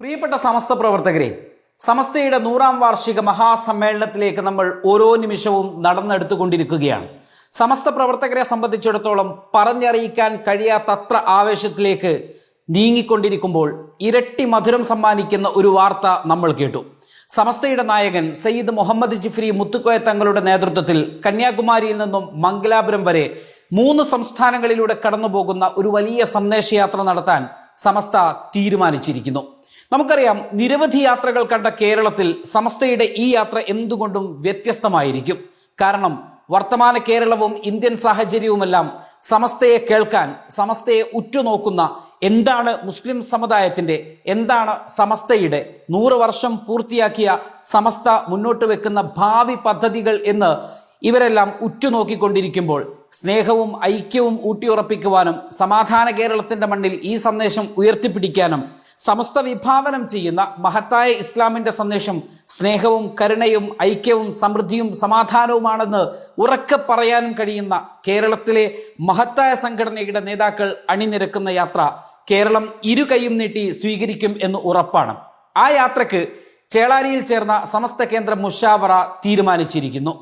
പ്രിയപ്പെട്ട സമസ്ത പ്രവർത്തകരെ, സമസ്തയുടെ 100ാം വാർഷിക മഹാസമ്മേളനത്തിലേക്ക് നമ്മൾ ഓരോ നിമിഷവും നടന്നെടുത്തുകൊണ്ടിരിക്കുകയാണ്. സമസ്ത പ്രവർത്തകരെ സംബന്ധിച്ചിടത്തോളം പറഞ്ഞറിയിക്കാൻ കഴിയാത്തത്ര ആവേശത്തിലേക്ക് നീങ്ങിക്കൊണ്ടിരിക്കുമ്പോൾ ഇരട്ടി മധുരം സമ്മാനിക്കുന്ന ഒരു വാർത്ത നമ്മൾ കേട്ടു. സമസ്തയുടെ നായകൻ സയ്യിദ് മുഹമ്മദ് ജിഫ്രി മുത്തുക്കോയ തങ്ങളുടെ നേതൃത്വത്തിൽ കന്യാകുമാരിയിൽ നിന്നും മംഗലാപുരം വരെ 3 സംസ്ഥാനങ്ങളിലൂടെ കടന്നുപോകുന്ന ഒരു വലിയ സന്ദേശയാത്ര നടത്താൻ സമസ്ത തീരുമാനിച്ചിരിക്കുന്നു. നമുക്കറിയാം, നിരവധി യാത്രകൾ കണ്ട കേരളത്തിൽ സമസ്തയുടെ ഈ യാത്ര എന്തുകൊണ്ടും വ്യത്യസ്തമായിരിക്കും. കാരണം വർത്തമാന കേരളവും ഇന്ത്യൻ സാഹചര്യവുമെല്ലാം സമസ്തയെ കേൾക്കാൻ, സമസ്തയെ ഉറ്റുനോക്കുന്ന, എന്താണ് മുസ്ലിം സമുദായത്തിന്റെ, എന്താണ് സമസ്തയുടെ 100 വർഷം പൂർത്തിയാക്കിയ സമസ്ത മുന്നോട്ട് വെക്കുന്ന ഭാവി പദ്ധതികൾ എന്ന് ഇവരെല്ലാം ഉറ്റുനോക്കിക്കൊണ്ടിരിക്കുമ്പോൾ സ്നേഹവും ഐക്യവും ഊട്ടിയുറപ്പിക്കുവാനും സമാധാന കേരളത്തിന്റെ മണ്ണിൽ ഈ സന്ദേശം ഉയർത്തിപ്പിടിക്കാനും സമസ്ത വിഭാവനം ചെയ്യുന്ന മഹത്തായ ഇസ്ലാമിന്റെ സന്ദേശം സ്നേഹവും കരുണയും ഐക്യവും സമൃദ്ധിയും സമാധാനവുമാണെന്ന് ഉറക്കെ പറയാനും കഴിയുന്ന കേരളത്തിലെ മഹത്തായ സംഘടനയുടെ നേതാക്കൾ അണിനിരക്കുന്ന യാത്ര കേരളം ഇരുകൈയും നീട്ടി സ്വീകരിക്കും എന്ന് ഉറപ്പാണ്. ആ യാത്രയ്ക്ക് ചേളാരിയിൽ ചേർന്ന സമസ്ത കേന്ദ്ര മുഷാവറ തീരുമാനിച്ചിരിക്കുന്നു.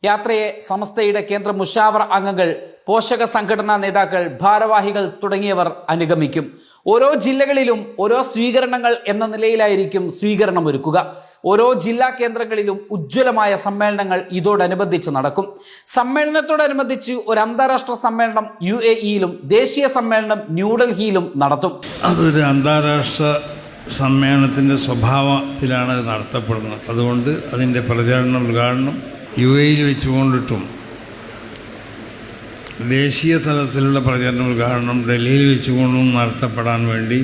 യാത്രയെ സമസ്തയുടെ കേന്ദ്ര മുഷാവറ അംഗങ്ങൾ, പോഷക സംഘടനാ നേതാക്കൾ, ഭാരവാഹികൾ തുടങ്ങിയവർ അനുഗമിക്കും. ഓരോ ജില്ലകളിലും ഓരോ സ്വീകരണങ്ങൾ എന്ന നിലയിലായിരിക്കും സ്വീകരണം ഒരുക്കുക. ഓരോ ജില്ലാ കേന്ദ്രങ്ങളിലും ഉജ്ജ്വലമായ സമ്മേളനങ്ങൾ ഇതോടനുബന്ധിച്ച് നടക്കും. സമ്മേളനത്തോടനുബന്ധിച്ച് ഒരു അന്താരാഷ്ട്ര സമ്മേളനം UAE-യിലും ദേശീയ സമ്മേളനം ന്യൂഡൽഹിയിലും നടത്തും. അതൊരു അന്താരാഷ്ട്ര സമ്മേളനത്തിൻ്റെ സ്വഭാവത്തിലാണ് നടത്തപ്പെടുന്നത്. അതുകൊണ്ട് അതിൻ്റെ പ്രചാരണ ഉദ്ഘാടനം UAE-യിൽ വെച്ചുകൊണ്ടിട്ടും ദേശീയ തലത്തിലുള്ള പ്രചാരണ ഉദ്ഘാടനം ഡൽഹിയിൽ വെച്ചുകൊണ്ടും നടത്തപ്പെടാൻ വേണ്ടി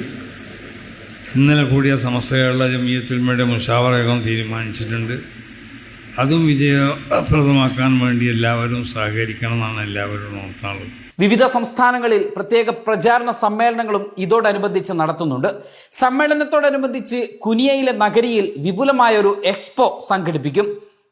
ഇന്നലെ കൂടിയ സമസ്തകളുടെ ജമിയത്തുൽ ഉലമയുടെ മുഷാവറ തീരുമാനിച്ചിട്ടുണ്ട്. അതും വിജയപ്രദമാക്കാൻ വേണ്ടി എല്ലാവരും സഹകരിക്കണം എന്നാണ് എല്ലാവരും ഓർത്താളും. വിവിധ സംസ്ഥാനങ്ങളിൽ പ്രത്യേക പ്രചാരണ സമ്മേളനങ്ങളും ഇതോടനുബന്ധിച്ച് നടത്തുന്നുണ്ട്. സമ്മേളനത്തോടനുബന്ധിച്ച് കുനിയയിലെ നഗരിയിൽ വിപുലമായൊരു എക്സ്പോ സംഘടിപ്പിക്കും.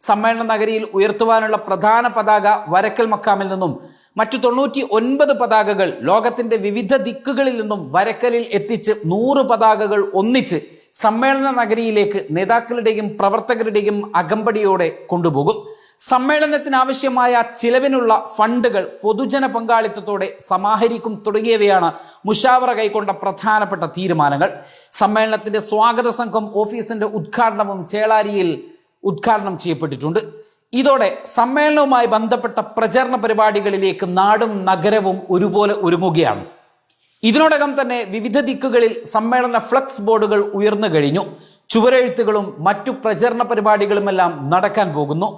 സമ്മേളന നഗരിയിൽ ഉയർത്തുവാനുള്ള പ്രധാന പതാക വരക്കൽ മക്കാമിൽ നിന്നും മറ്റു 99 പതാകകൾ ലോകത്തിന്റെ വിവിധ ദിക്കുകളിൽ നിന്നും വരക്കലിൽ എത്തിച്ച് 100 പതാകകൾ ഒന്നിച്ച് സമ്മേളന നഗരിയിലേക്ക് നേതാക്കളുടെയും പ്രവർത്തകരുടെയും അകമ്പടിയോടെ കൊണ്ടുപോകും. സമ്മേളനത്തിനാവശ്യമായ ചിലവിനുള്ള ഫണ്ടുകൾ പൊതുജന പങ്കാളിത്തത്തോടെ സമാഹരിക്കും തുടങ്ങിയവയാണ് മുഷാവറ കൈക്കൊണ്ട പ്രധാനപ്പെട്ട തീരുമാനങ്ങൾ. സമ്മേളനത്തിന്റെ സ്വാഗത സംഘം ഓഫീസിന്റെ ഉദ്ഘാടനവും ചേളാരിയിൽ ഉദ്ഘാടനം ചെയ്യപ്പെട്ടിട്ടുണ്ട്. ഇതോടെ സമ്മേളനവുമായി ബന്ധപ്പെട്ട പ്രചരണ പരിപാടികളിലേക്ക് നാടും നഗരവും ഒരുപോലെ ഒരുങ്ങുകയാണ്. ഇതിനോടകം തന്നെ വിവിധ ദിക്കുകളിൽ സമ്മേളന ഫ്ലക്സ് ബോർഡുകൾ ഉയർന്നു കഴിഞ്ഞു. ചുവരെഴുത്തുകളും മറ്റു പ്രചരണ പരിപാടികളുമെല്ലാം നടക്കാൻ പോകുന്നു.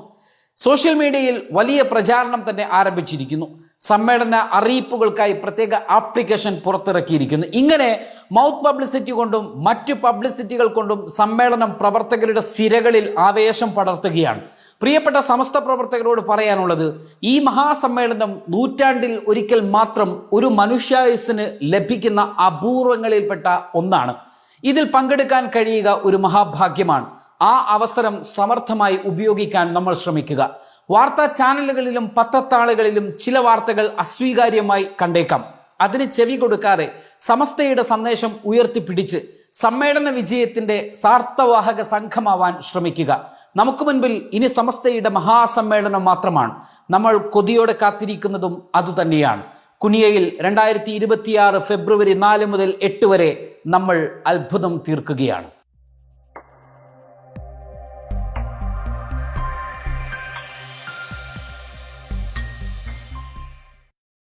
സോഷ്യൽ മീഡിയയിൽ വലിയ പ്രചാരണം തന്നെ ആരംഭിച്ചിരിക്കുന്നു. സമ്മേളന അറിയിപ്പുകൾക്കായി പ്രത്യേക ആപ്ലിക്കേഷൻ പുറത്തിറക്കിയിരിക്കുന്നു. ഇങ്ങനെ മൗത്ത് പബ്ലിസിറ്റി കൊണ്ടും മറ്റു പബ്ലിസിറ്റികൾ കൊണ്ടും സമ്മേളനം പ്രവർത്തകരുടെ സിരകളിൽ ആവേശം പടർത്തുകയാണ്. പ്രിയപ്പെട്ട സമസ്ത പ്രവർത്തകരോട് പറയാനുള്ളത്, ഈ മഹാസമ്മേളനം നൂറ്റാണ്ടിൽ ഒരിക്കൽ മാത്രം ഒരു മനുഷ്യായുസ്സിന് ലഭിക്കുന്ന അപൂർവങ്ങളിൽപ്പെട്ട ഒന്നാണ്. ഇതിൽ പങ്കെടുക്കാൻ കഴിയുക ഒരു മഹാഭാഗ്യമാണ്. ആ അവസരം സമർത്ഥമായി ഉപയോഗിക്കാൻ നമ്മൾ ശ്രമിക്കുക. വാർത്താ ചാനലുകളിലും പത്രത്താളുകളിലും ചില വാർത്തകൾ അസ്വീകാര്യമായി കണ്ടേക്കാം. അതിന് ചെവി കൊടുക്കാതെ സമസ്തയുടെ സന്ദേശം ഉയർത്തിപ്പിടിച്ച് സമ്മേളന വിജയത്തിന്റെ സാർത്ഥവാഹക സംഘമാവാൻ ശ്രമിക്കുക. നമുക്ക് മുൻപിൽ ഇനി സമസ്തയുടെ മഹാസമ്മേളനം മാത്രമാണ്. നമ്മൾ കൊതിയോടെ കാത്തിരിക്കുന്നതും അതുതന്നെയാണ്. കുനിയയിൽ 2026 ഫെബ്രുവരി 4 മുതൽ 8 വരെ നമ്മൾ അത്ഭുതം തീർക്കുകയാണ്.